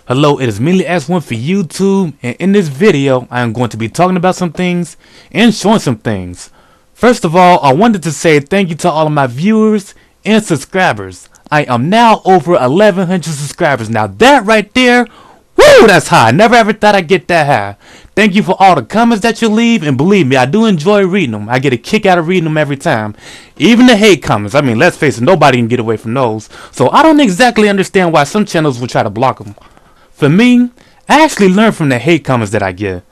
Hello, it is me, S1 for YouTube, and in this video, I am going to be talking about some things and showing some things. First of all, I wanted to say thank you to all of my viewers and subscribers. I am now over 1,100 subscribers. Now that right there, woo, that's high. Never ever thought I'd get that high. Thank you for all the comments that you leave, and believe me, I do enjoy reading them. I get a kick out of reading them every time. Even the hate comments. I mean, let's face it, nobody can get away from those. So I don't exactly understand why some channels will try to block them. For me, I actually learn from the hate comments that I get.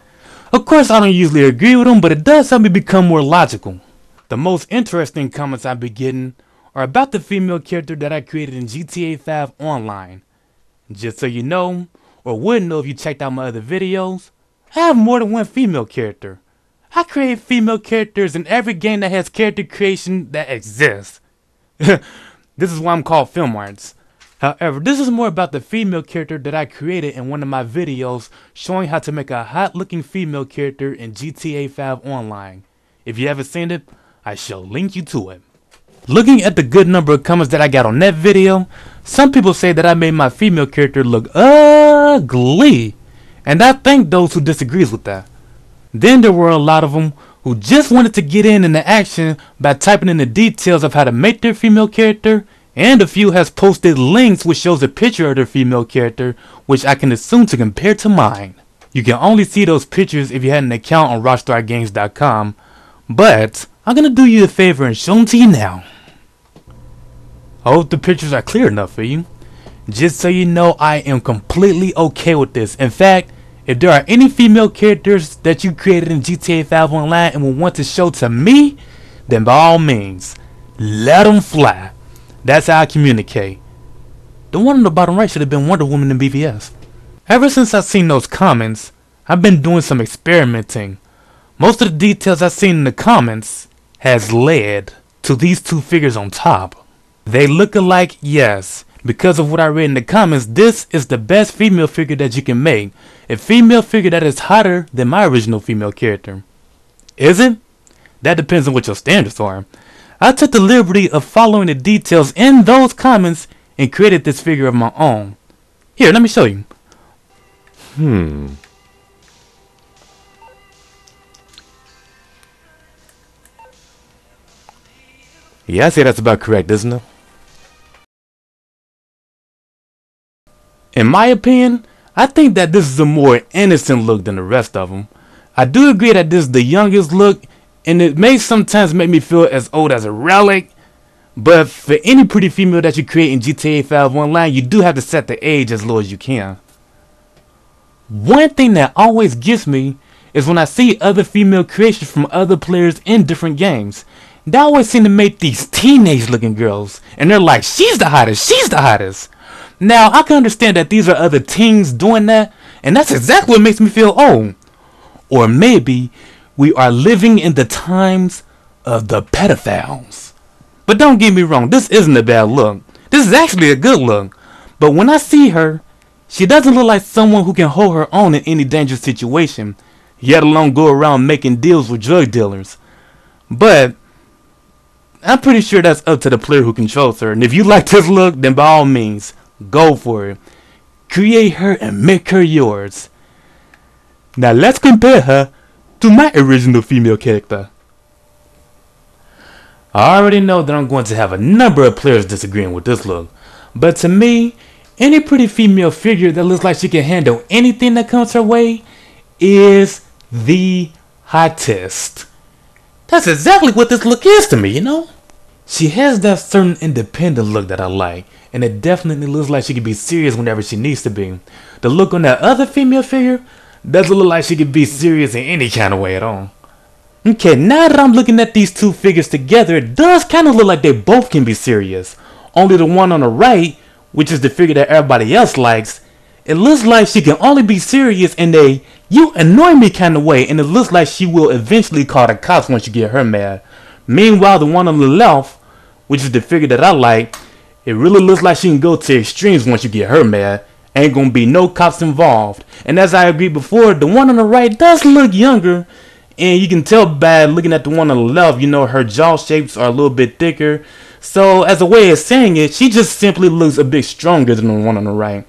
Of course, I don't usually agree with them, but it does help me become more logical. The most interesting comments I've been getting are about the female character that I created in GTA 5 Online. Just so you know, or wouldn't know if you checked out my other videos, I have more than one female character. I create female characters in every game that has character creation that exists. This is why I'm called FemArtz. However, this is more about the female character that I created in one of my videos showing how to make a hot looking female character in GTA 5 Online. If you haven't seen it, I shall link you to it. Looking at the good number of comments that I got on that video, some people say that I made my female character look ugly, and I thank those who disagrees with that. Then there were a lot of them who just wanted to get in the action by typing in the details of how to make their female character, and a few has posted links which shows a picture of their female character, which I can assume to compare to mine. You can only see those pictures if you had an account on rockstargames.com, but I'm gonna do you a favor and show them to you now. I hope the pictures are clear enough for you. Just so you know, I am completely okay with this. In fact, if there are any female characters that you created in GTA 5 Online and will want to show to me, then by all means, let them fly. That's how I communicate. The one on the bottom right should have been Wonder Woman in BVS. Ever since I've seen those comments, I've been doing some experimenting. Most of the details I've seen in the comments has led to these two figures on top. They look alike, yes. Because of what I read in the comments, this is the best female figure that you can make. A female figure that is hotter than my original female character. Is it? That depends on what your standards are. I took the liberty of following the details in those comments and created this figure of my own. Here, let me show you. Yeah, I say that's about correct, isn't it? In my opinion, I think that this is a more innocent look than the rest of them. I do agree that this is the youngest look, and it may sometimes make me feel as old as a relic, but for any pretty female that you create in GTA 5 Online, you do have to set the age as low as you can. One thing that always gets me is when I see other female creations from other players in different games. They always seem to make these teenage looking girls, and they're like, she's the hottest, she's the hottest. Now, I can understand that these are other teens doing that, and that's exactly what makes me feel old. Or maybe we are living in the times of the pedophiles. But don't get me wrong, this isn't a bad look. This is actually a good look. But when I see her, she doesn't look like someone who can hold her own in any dangerous situation, yet alone go around making deals with drug dealers. But I'm pretty sure that's up to the player who controls her. And if you like this look, then by all means, go for it. Create her and make her yours. Now let's compare her to my original female character. I already know that I'm going to have a number of players disagreeing with this look, but to me, any pretty female figure that looks like she can handle anything that comes her way is the hottest. That's exactly what this look is to me, you know? She has that certain independent look that I like, and it definitely looks like she can be serious whenever she needs to be. The look on that other female figure doesn't look like she could be serious in any kind of way at all. Okay, now that I'm looking at these two figures together, it does kind of look like they both can be serious. Only the one on the right, which is the figure that everybody else likes, it looks like she can only be serious in a "you annoy me" kind of way, and it looks like she will eventually call the cops once you get her mad. Meanwhile, the one on the left, which is the figure that I like, it really looks like she can go to extremes once you get her mad. Ain't gonna be no cops involved. And as I agreed before, the one on the right does look younger, and you can tell by looking at the one on the left, you know, her jaw shapes are a little bit thicker. So as a way of saying it, she just simply looks a bit stronger than the one on the right.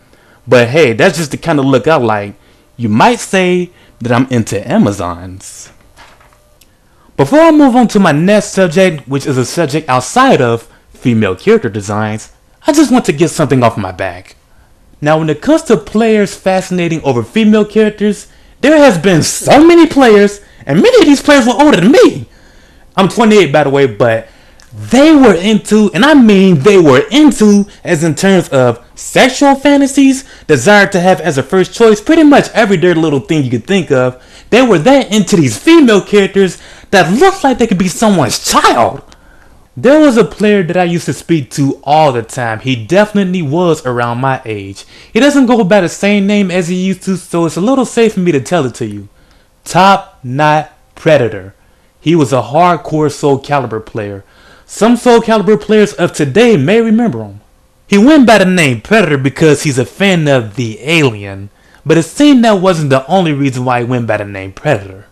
But hey, that's just the kind of look I like. You might say that I'm into Amazons. Before I move on to my next subject, which is a subject outside of female character designs, I just want to get something off my back. Now when it comes to players fascinating over female characters, there has been so many players, and many of these players were older than me. I'm 28 by the way, but they were into, and I mean they were into, as in terms of sexual fantasies, desired to have as a first choice, pretty much every dirty little thing you could think of. They were that into these female characters that looked like they could be someone's child. There was a player that I used to speak to all the time. He definitely was around my age. He doesn't go by the same name as he used to, so it's a little safe for me to tell it to you. Top Knot Predator. He was a hardcore Soul Calibur player. Some Soul Calibur players of today may remember him. He went by the name Predator because he's a fan of the Alien, but it seemed that wasn't the only reason why he went by the name Predator.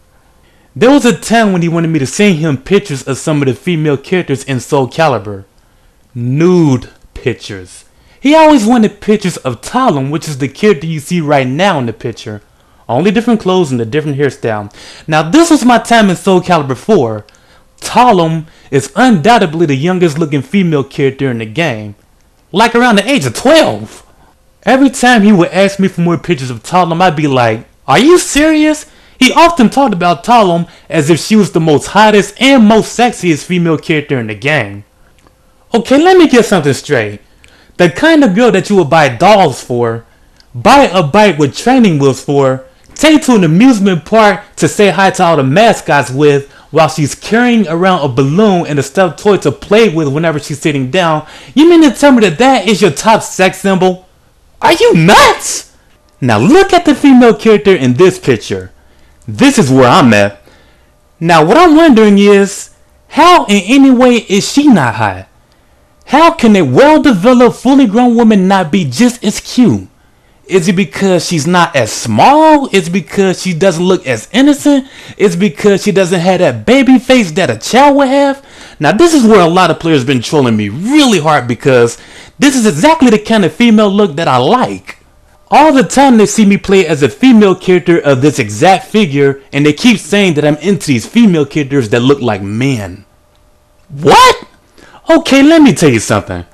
There was a time when he wanted me to send him pictures of some of the female characters in Soul Calibur. Nude pictures. He always wanted pictures of Talon, which is the character you see right now in the picture. Only different clothes and a different hairstyle. Now this was my time in Soul Calibur 4. Talon is undoubtedly the youngest looking female character in the game. Like around the age of 12. Every time he would ask me for more pictures of Talon, I'd be like, are you serious? He often talked about Talon as if she was the most hottest and most sexiest female character in the game. Okay, let me get something straight. The kind of girl that you would buy dolls for, buy a bike with training wheels for, take to an amusement park to say hi to all the mascots with, while she's carrying around a balloon and a stuffed toy to play with whenever she's sitting down, you mean to tell me that that is your top sex symbol? Are you nuts? Now look at the female character in this picture. This is where I'm at. Now what I'm wondering is, how in any way is she not hot? How can a well-developed, fully grown woman not be just as cute? Is it because she's not as small? Is it because she doesn't look as innocent? Is it because she doesn't have that baby face that a child would have? Now this is where a lot of players have been trolling me really hard, because this is exactly the kind of female look that I like. All the time they see me play as a female character of this exact figure, and they keep saying that I'm into these female characters that look like men. What? Okay, let me tell you something.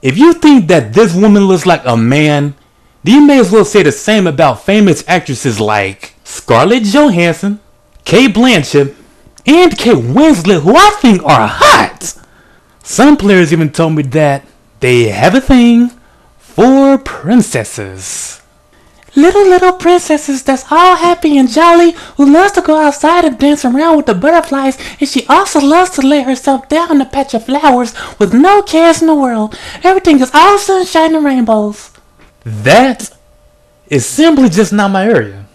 If you think that this woman looks like a man, then you may as well say the same about famous actresses like Scarlett Johansson, Cate Blanchett, and Kate Winslet, who I think are hot. Some players even told me that they have a thing for princesses. Little princesses that's all happy and jolly, who loves to go outside and dance around with the butterflies, and she also loves to lay herself down in a patch of flowers with no cares in the world. Everything is all sunshine and rainbows. That is simply just not my area.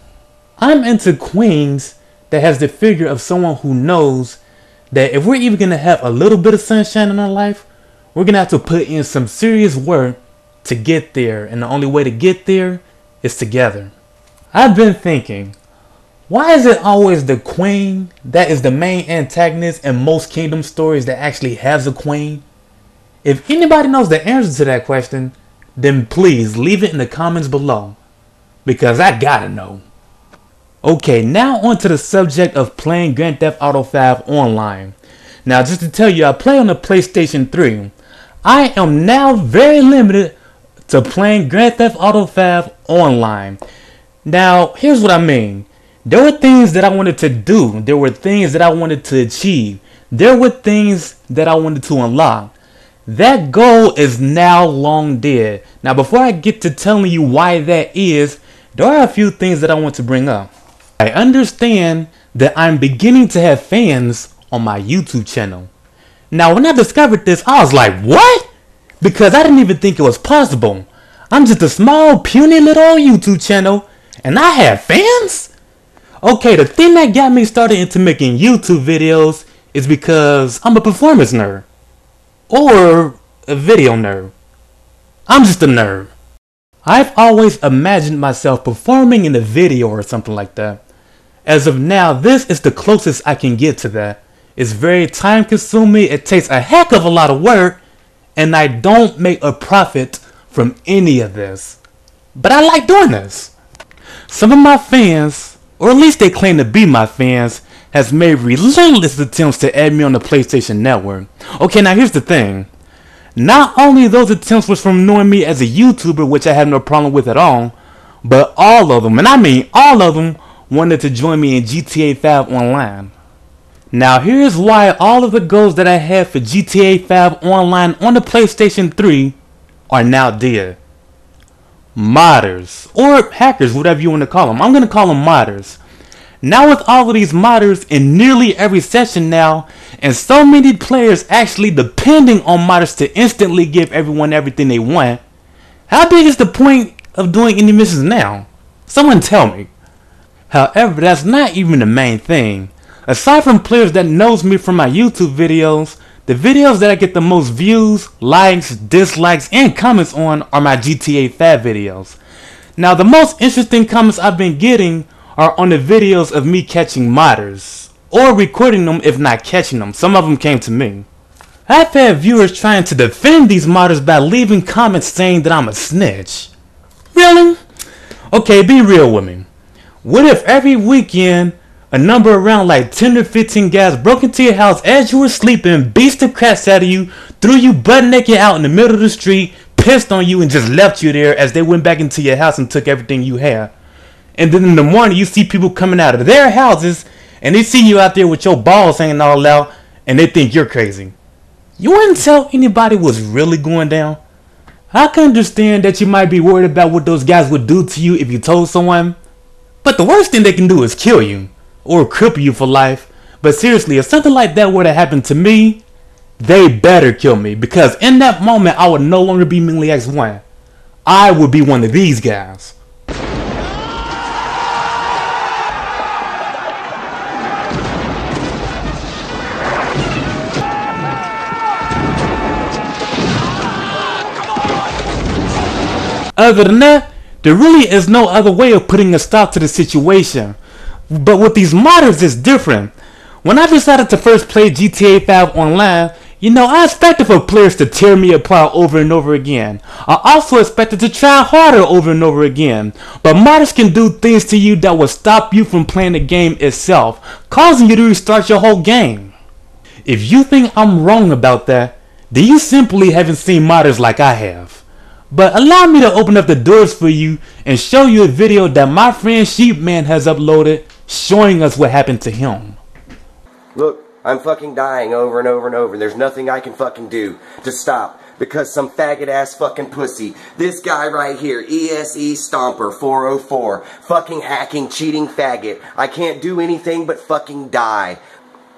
I'm into queens that has the figure of someone who knows that if we're even going to have a little bit of sunshine in our life, we're going to have to put in some serious work to get there, and the only way to get there is together. I've been thinking, why is it always the queen that is the main antagonist in most kingdom stories that actually has a queen? If anybody knows the answer to that question, then please leave it in the comments below, because I gotta know. Okay, now on to the subject of playing Grand Theft Auto 5 online. Now just to tell you, I play on the PlayStation 3. I am now very limited to playing Grand Theft Auto 5 online. Now here's what I mean. There were things that I wanted to do. There were things that I wanted to achieve. There were things that I wanted to unlock. That goal is now long dead. Now before I get to telling you why that is, there are a few things that I want to bring up. I understand that I'm beginning to have fans on my YouTube channel. Now when I discovered this, I was like, what? Because I didn't even think it was possible. I'm just a small puny little YouTube channel and I have fans? Okay, the thing that got me started into making YouTube videos is because I'm a performance nerd. Or a video nerd. I'm just a nerd. I've always imagined myself performing in a video or something like that. As of now, this is the closest I can get to that. It's very time consuming, it takes a heck of a lot of work, and I don't make a profit from any of this. but I like doing this. Some of my fans, or at least they claim to be my fans, has made relentless attempts to add me on the PlayStation Network. Okay, now here's the thing. Not only those attempts was from knowing me as a YouTuber, which I have no problem with at all, but all of them, and I mean all of them, wanted to join me in GTA 5 Online. Now here's why all of the goals that I had for GTA 5 Online on the PlayStation 3 are now dead. Modders, or hackers, whatever you want to call them. I'm going to call them modders. Now with all of these modders in nearly every session now, and so many players actually depending on modders to instantly give everyone everything they want, how big is the point of doing any missions now? Someone tell me. However, that's not even the main thing. Aside from players that knows me from my YouTube videos, the videos that I get the most views, likes, dislikes, and comments on are my GTA 5 videos. Now the most interesting comments I've been getting are on the videos of me catching modders, or recording them if not catching them. Some of them came to me. I've had viewers trying to defend these modders by leaving comments saying that I'm a snitch. Really? Okay, be real with me. What if every weekend a number around like 10 or 15 guys broke into your house as you were sleeping, beat the crap out of you, threw you butt naked out in the middle of the street, pissed on you, and just left you there as they went back into your house and took everything you had? And then in the morning you see people coming out of their houses and they see you out there with your balls hanging all out and they think you're crazy. You wouldn't tell anybody what's really going down? I can understand that you might be worried about what those guys would do to you if you told someone, but the worst thing they can do is kill you or cripple you for life. But seriously, if something like that were to happen to me, they better kill me, because in that moment I would no longer be Mingley X1. I would be one of these guys. Other than that, there really is no other way of putting a stop to the situation. But with these modders, it's different. When I decided to first play GTA 5 Online, I expected for players to tear me apart over and over again. I also expected to try harder over and over again. But modders can do things to you that will stop you from playing the game itself, causing you to restart your whole game. If you think I'm wrong about that, then you simply haven't seen modders like I have. But allow me to open up the doors for you and show you a video that my friend Sheepman has uploaded showing us what happened to him. Look, I'm fucking dying over and over and over. There's nothing I can fucking do to stop because some faggot ass fucking pussy, this guy right here, ESE Stomper 404, fucking hacking, cheating faggot. I can't do anything but fucking die.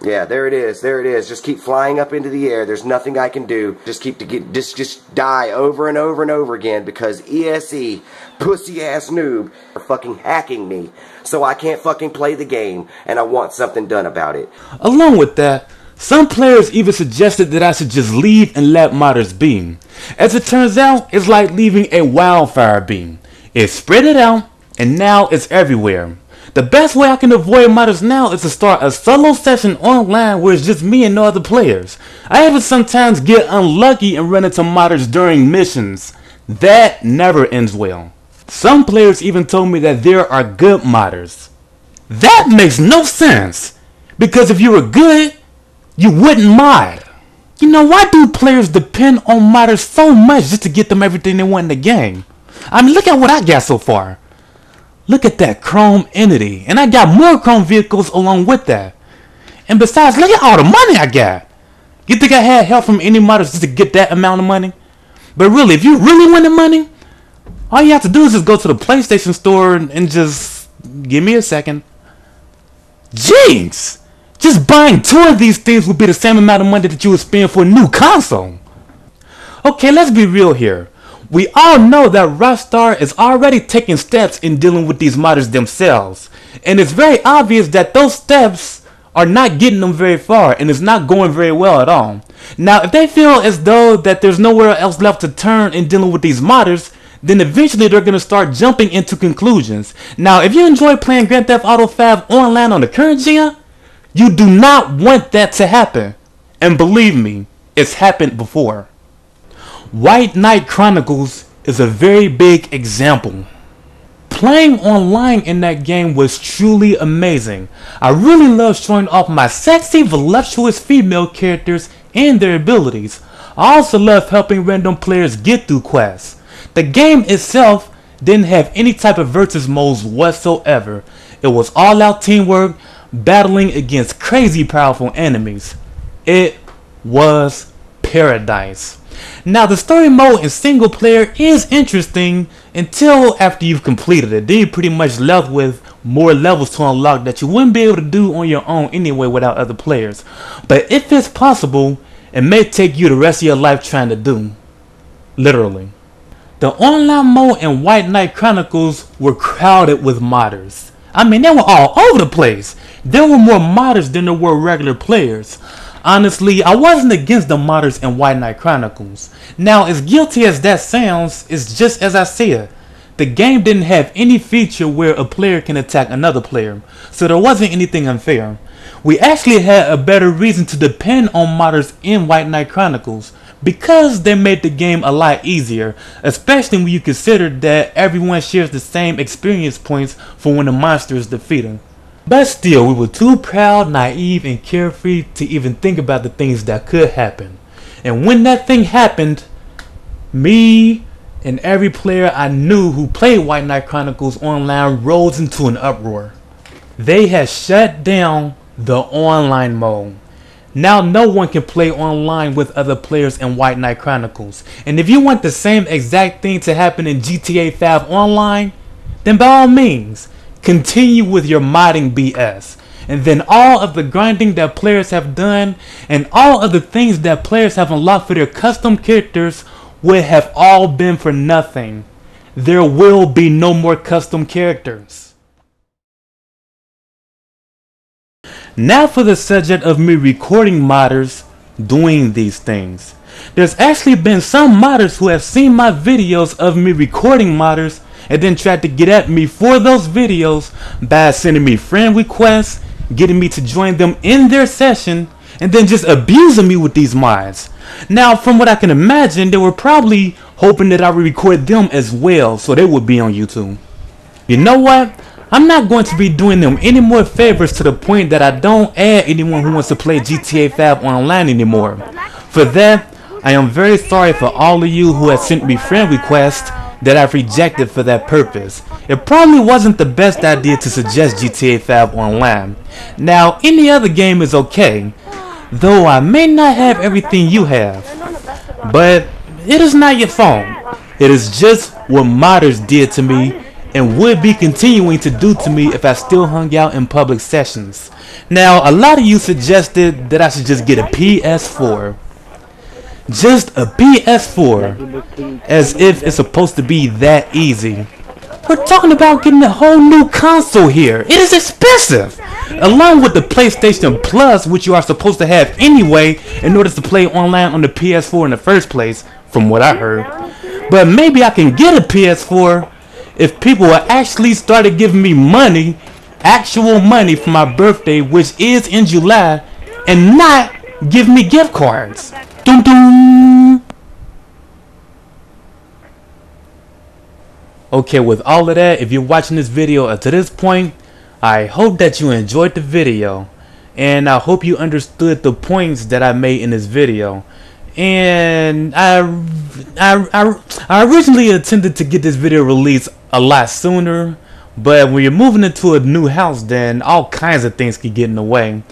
Yeah, there it is. There it is. Just keep flying up into the air. There's nothing I can do. Just die over and over and over again because ESE, pussy ass noob, are fucking hacking me. So I can't fucking play the game, and I want something done about it. Along with that, some players even suggested that I should just leave and let modders be. As it turns out, it's like leaving a wildfire beam. It spread it out, and now it's everywhere. The best way I can avoid modders now is to start a solo session online where it's just me and no other players. I even sometimes get unlucky and run into modders during missions. That never ends well. Some players even told me that there are good modders. That makes no sense, because if you were good, you wouldn't mod. Why do players depend on modders so much just to get them everything they want in the game? I mean, look at what I got so far. Look at that chrome entity, and I got more chrome vehicles along with that. And besides, look at all the money I got. You think I had help from any modders just to get that amount of money? But really, if you really wanted money, all you have to do is just go to the PlayStation store and just give me a second. Jinx! Just buying 2 of these things would be the same amount of money that you would spend for a new console. Okay, let's be real here. We all know that Rockstar is already taking steps in dealing with these modders themselves. And it's very obvious that those steps are not getting them very far, and it's not going very well at all. Now, if they feel as though that there's nowhere else left to turn in dealing with these modders, then eventually they're going to start jumping into conclusions. Now, if you enjoy playing Grand Theft Auto 5 online on the current gen, you do not want that to happen. And believe me, it's happened before. White Knight Chronicles is a very big example. Playing online in that game was truly amazing. I really love showing off my sexy, voluptuous female characters and their abilities. I also love helping random players get through quests. The game itself didn't have any type of versus modes whatsoever. It was all out teamwork, battling against crazy powerful enemies. It was paradise. Now the story mode in single player is interesting until after you've completed it. Then you're pretty much left with more levels to unlock that you wouldn't be able to do on your own anyway without other players. But if it's possible, it may take you the rest of your life trying to do. Literally. The online mode in White Knight Chronicles were crowded with modders. I mean, they were all over the place. There were more modders than there were regular players. Honestly, I wasn't against the modders in White Knight Chronicles. Now, as guilty as that sounds, it's just as I said. The game didn't have any feature where a player can attack another player, so there wasn't anything unfair. We actually had a better reason to depend on modders in White Knight Chronicles, because they made the game a lot easier, especially when you consider that everyone shares the same experience points for when the monster is defeated. But still, we were too proud, naive, and carefree to even think about the things that could happen. And when that thing happened, me and every player I knew who played White Knight Chronicles online rose into an uproar. They had shut down the online mode. Now no one can play online with other players in White Knight Chronicles. And if you want the same exact thing to happen in GTA 5 online, then by all means, continue with your modding BS. And then all of the grinding that players have done and all of the things that players have unlocked for their custom characters would have all been for nothing. There will be no more custom characters. Now for the subject of me recording modders doing these things. There's actually been some modders who have seen my videos of me recording modders and then tried to get at me for those videos by sending me friend requests, getting me to join them in their session, and then just abusing me with these mods. Now from what I can imagine, they were probably hoping that I would record them as well so they would be on YouTube. You know what? I'm not going to be doing them any more favors to the point that I don't add anyone who wants to play GTA 5 online anymore. For that, I am very sorry for all of you who have sent me friend requests that I've rejected for that purpose. It probably wasn't the best idea to suggest GTA 5 online. Now, any other game is okay, though I may not have everything you have. But it is not your fault. It is just what modders did to me and would be continuing to do to me if I still hung out in public sessions. Now, a lot of you suggested that I should just get a PS4. Just a PS4, as if it's supposed to be that easy. We're talking about getting a whole new console here. It is expensive, along with the PlayStation Plus, which you are supposed to have anyway in order to play online on the PS4 in the first place, from what I heard. But maybe I can get a PS4 if people will actually started giving me money, actual money for my birthday, which is in July, and not give me gift cards. Dum dum. Okay, with all of that, if you're watching this video up to this point, I hope that you enjoyed the video, and I hope you understood the points that I made in this video. And I originally intended to get this video released a lot sooner, but when you're moving into a new house, then all kinds of things can get in the way.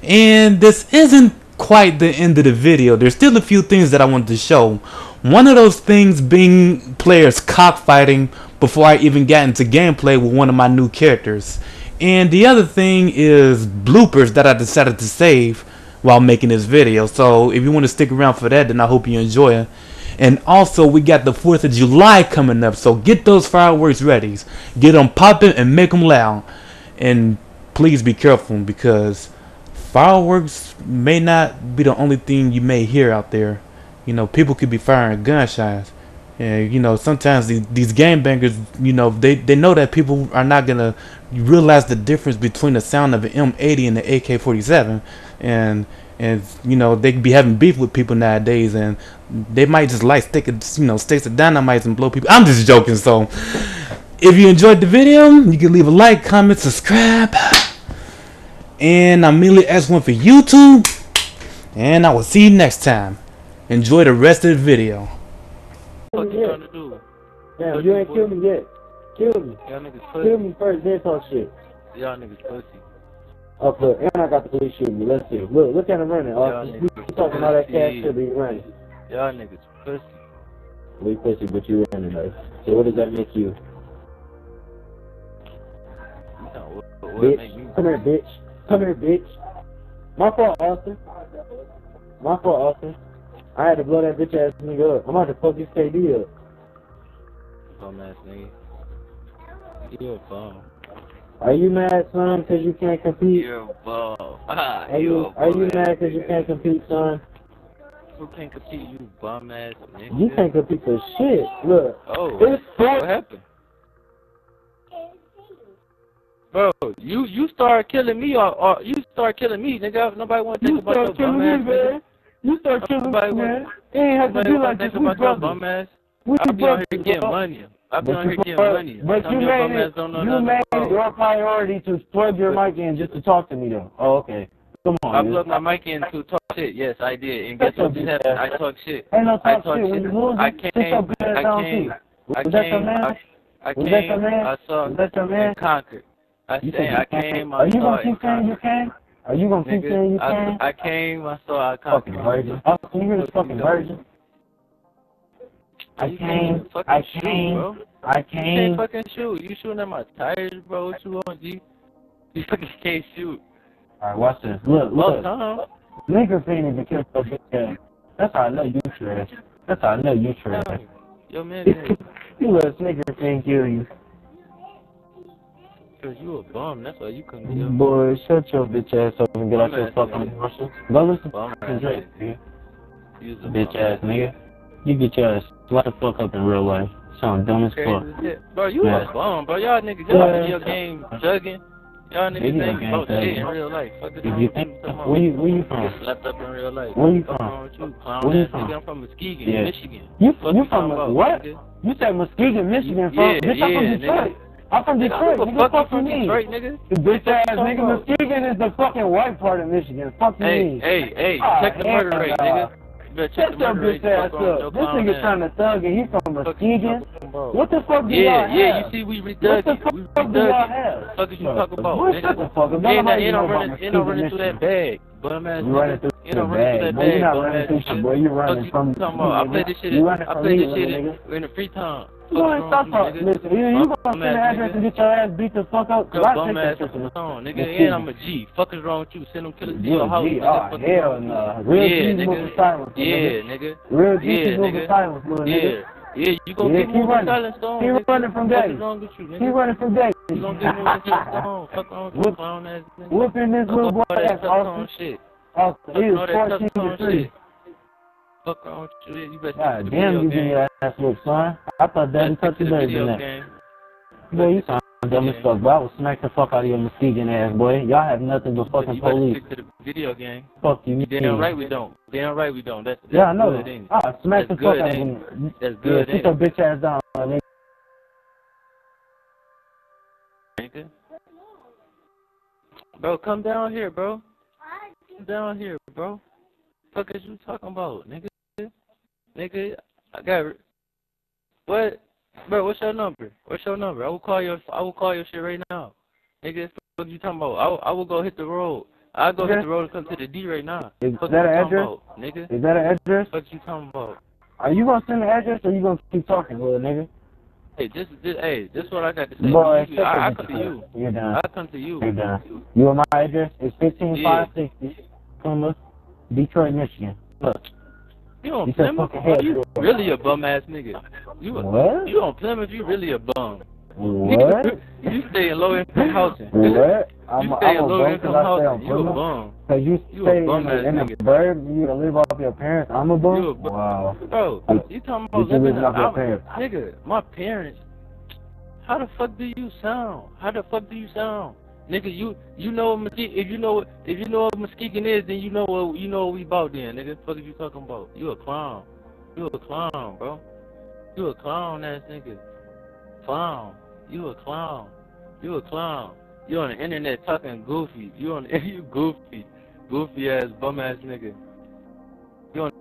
And this isn't quite the end of the video. There's still a few things that I wanted to show. One of those things being players cockfighting before I even got into gameplay with one of my new characters. And the other thing is bloopers that I decided to save while making this video. So if you want to stick around for that, then I hope you enjoy it. And also, we got the 4th of July coming up, so get those fireworks ready. Get them popping and make them loud. And please be careful, because fireworks may not be the only thing you may hear out there. You know, people could be firing gunshots. And, you know, sometimes these gangbangers, you know, they know that people are not going to realize the difference between the sound of an M80 and the AK-47. And and you know they could be having beef with people nowadays, and they might just like sticks of dynamite and blow people. I'm just joking. So if you enjoyed the video, you can leave a like, comment, subscribe, and I'm immediately ask one for YouTube, and I will see you next time. Enjoy the rest of the video. What you trying to do? Damn, you ain't killed me yet. Kill me. Y'all niggas pussy. Kill me first, then talk shit. Y'all niggas pussy. Up look, and I got the police shooting me. Let's see. Look at him running. You talking all that cash shit, but you running. Y'all niggas pussy. We pussy, but you running though. So what does that make you? No, what Bitch. make you? Come here, bitch. Come here, bitch. My fault, Austin. My fault, Austin. I had to blow that bitch ass nigga up. I'm about to fuck this KD up. Bum ass nigga. You a bum. Are you mad, son, because you can't compete? You're a bum. Are you mad because you can't compete, son? Who can't compete, you bum ass nigga? You can't compete for shit. Look. Oh, It's what happened? Bro, you start killing me or you start killing me, nigga. Nobody want to think about your bum ass, nigga. You start killing me, man. It ain't have to be like this. We brothers. Bum ass. We I be on here brothers, getting bro. money. I be on here getting money. But you made it your priority to plug your mic in just to talk to me, though. Oh, okay. Come on. I plugged my mic in to talk shit. Yes, I did. And guess what just happened? I talk shit. Ain't no I talk talk shit. When shit. you lose, I sit your good ass down, too. Was that your man? I Was that your man? I saw Was that your man? and conquered. I came, Are I you saw gonna it. keep saying you can? Are you gonna keep saying you can? I came, I saw, I conquered. Fucking virgin. Oh, can you hear this fucking virgin? I came. I came. You can't fucking shoot. You shooting at my tires, bro. What you want, G? You fucking can't shoot. Alright, watch this. Look. Nigga ain't even kill your bitch ass. That's how I know you trash. That's how I know you trash. Yo, man, You let nigga can't kill you. Cause you a bum. That's why you couldn't kill me. Boy, shut your bitch ass up and get off your fucking emotions. Go listen Bum to ass Drake, nigga. nigga. Bitch ass nigga. You get your ass slapped the fuck up in real life. Sound dumb as fuck. Bro, you a bum, bro. Y'all niggas, y'all video game jugging. Y'all niggas ain't about shit in real life. Fuck it. Where you from? Get slapped up in real life. Where you What's from? wrong with you, clown Where you ass from? nigga? I'm from Muskegon, Michigan. You Fuck from what? Nigga? You said Muskegon, Michigan. Yeah, Bitch, I'm from Detroit. nigga. I'm from Detroit. Nigga, fuck you mean? Detroit, nigga. The bitch ass nigga. Muskegon is the fucking white part of Michigan. Fuck you mean? Hey, check the murder rate, nigga. Shut your bitch ass up. This nigga trying to thug and he from Muskegon. What the fuck do y'all have? Yeah, you see, we redug it. What the fuck do y'all have? What the fuck is you talking about, Boy, nigga? shut the fuck up. Ain't no running through that bag. Bum ass You running through nigga. the bag. Boy, you not running through shit, boy. You running from me. I play this shit in the free time. Boy, stop talking. Listen, you gonna send the address and get your ass beat the fuck up? Yo, bum ass nigga, and I'm a G. Fuck is wrong with you? Send them killers to your house. Oh, hell no. Real G's moving silence. Yeah, nigga. Real G's moving silence, little nigga. Yeah, you gonna get moving silence, stone. Keep running from daddy. What's wrong with you, nigga? Keep running from daddy. You gonna get moving silence, fuck on you, clown ass nigga. Whooping this little boy ass, Austin. Shit. Austin, he is 14 to 3. Fuck on you, you better. God damn, you getting your ass whooped, son. I thought daddy touched your baby in that. Boy, you sound dumb as fuck, boy. I will smack the fuck out of your Muskegon ass, boy. Y'all have nothing but fucking police. Stick to the video game. Fuck you, Damn right we don't. Damn right we don't. That's yeah, I know. Good, ain't it? I'll smack the fuck out of him. That's good, sit your bitch ass down, nigga. Bro, come down here, bro. Come down here, bro. Fuck is you talking about, nigga? Nigga, I got what? Bro, what's your number? What's your number? I will call your shit right now. Nigga, what you talking about? I will go hit the road. I'll go hit the road and come to the D right now. Is that an address? About, nigga? Is that an address? What you talking about? Are you gonna send the address or you gonna keep talking, little nigga? Hey, this is what I got to say. Boy, I come to you. You're done. I come to you. You're done. You want my address? It's 15560 Plymouth, Detroit, Michigan. Look. You on Plymouth? You really a bum ass nigga. What? You on Plymouth? You really a bum. What? You stay in low income housing. What? You stay in low income housing. You a bum. Cause you stay in the burb, you live off your parents. I'm a bum. You a bum. Wow. Bro, you talking about living off your parents? Nigga, my parents. How the fuck do you sound? How the fuck do you sound? Nigga, you know what if you know what Muskegon is, then you know what we about then, nigga. Fuck is you talking about? You a clown. You a clown, bro. You a clown ass nigga. Clown. You a clown. You a clown. You on the internet talking goofy. You goofy. Goofy ass bum ass nigga. You on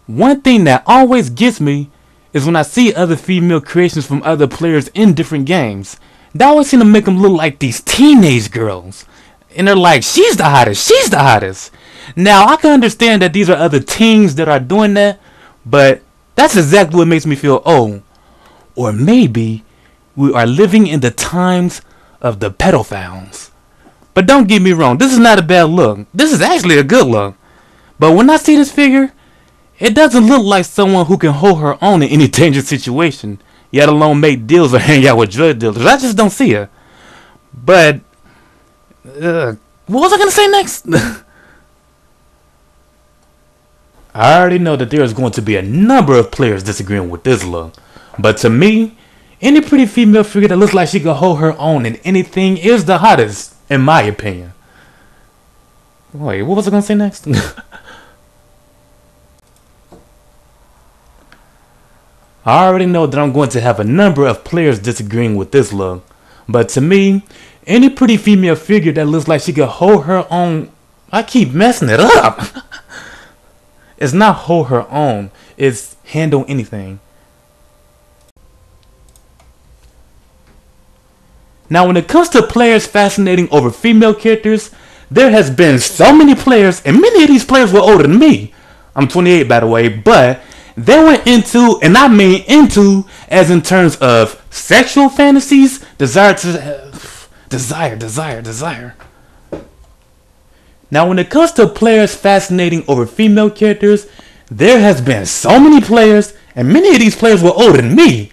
One thing that always gets me is when I see other female creations from other players in different games. They always seem to make them look like these teenage girls. And they're like, she's the hottest, she's the hottest. Now, I can understand that these are other teens that are doing that, but that's exactly what makes me feel, oh, or maybe we are living in the times of the pedophiles. But don't get me wrong, this is not a bad look. This is actually a good look. But when I see this figure, it doesn't look like someone who can hold her own in any dangerous situation, yet alone make deals or hang out with drug dealers. I just don't see her. But, what was I going to say next? I already know that there is going to be a number of players disagreeing with this look. But to me, any pretty female figure that looks like she can hold her own in anything is the hottest, in my opinion. Wait, what was I going to say next? I already know that I'm going to have a number of players disagreeing with this look. But to me, any pretty female figure that looks like she can hold her own... I keep messing it up. It's not hold her own. It's handle anything. Now when it comes to players fascinating over female characters, there has been so many players, and many of these players were older than me. I'm 28 by the way, but... they went into, and I mean into, as in terms of sexual fantasies, desire. Now when it comes to players fascinating over female characters, there has been so many players, and many of these players were older than me.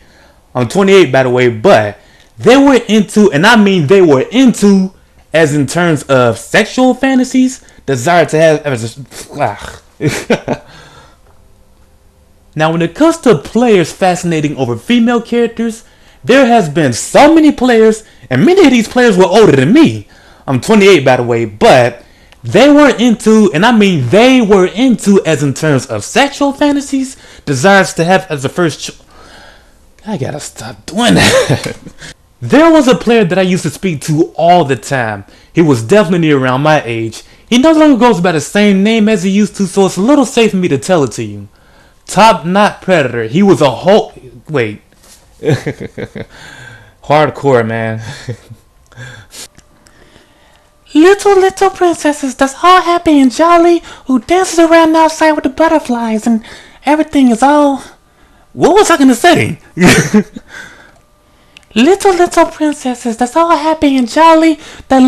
I'm 28 by the way, but they were into, and I mean they were into, as in terms of sexual fantasies, desire to have. Now when it comes to players fascinating over female characters, there has been so many players, and many of these players were older than me. I'm 28 by the way, but they were into, and I mean they were into, as in terms of sexual fantasies, desires to have as a first I gotta stop doing that. There was a player that I used to speak to all the time. He was definitely around my age. He no longer goes by the same name as he used to, so it's a little safe for me to tell it to you. Top Knot Predator. He was a whole... Wait. Hardcore, man. Little princesses that's all happy and jolly, who dances around outside with the butterflies and everything is all... What was I gonna say? Little princesses that's all happy and jolly, the